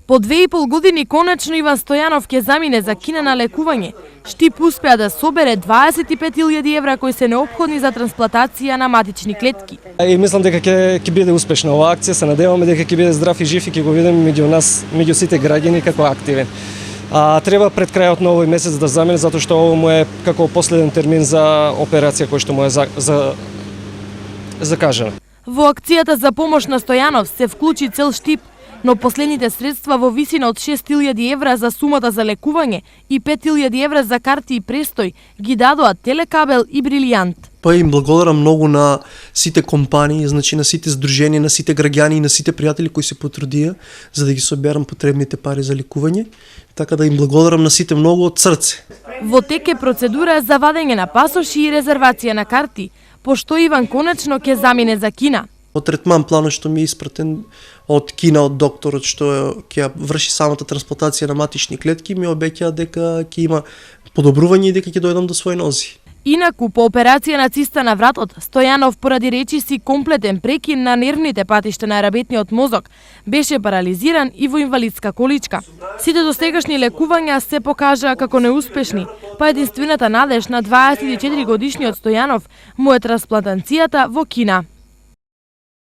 По 2,5 години конечно Иван Стојанов ќе замине за Кина на лекување. Штип успеа да собере 25.000 евра кои се неопходни за трансплантација на матични клетки. И мислам дека ќе биде успешна оваа акција, се надеваме дека ќе биде здрав и жив и ќе го видиме меѓу нас, меѓу сите граѓани како активен. Треба пред крајот на овој месец да замине затоа што ово му е како последен термин за операција кој што му е закажана. Во акцијата за помош на Стојанов се вклучи цел Штип, но последните средства во висина од 6.000 евра за сумата за лекување и 5.000 евра за карти и престој ги дадоа Телекабел и Брилијант. Па им благодарам многу на сите компании, значи на сите здруженија, на сите граѓани и на сите пријатели кои се потрудија за да ги соберам потребните пари за лекување, така да им благодарам на сите многу од срце. Во тек е процедура за вадење на пасоши и резервација на карти, пошто Иван конечно ќе замине за Кина. Од третман планот што ми е испратен од Кина, од докторот што ќе врши самата трансплантација на матични клетки, ми обеќа дека ќе има подобрување и дека ќе дојдам до своји нози. Инаку, по операција на циста на вратот, Стојанов поради речиси комплетен прекин на нервните патишта на работниот мозок, беше парализиран и во инвалидска количка. Сите достигашни лекувања се покажаа како неуспешни, па единствената надеж на 24 годишниот Стојанов му е трансплантацијата во Кина.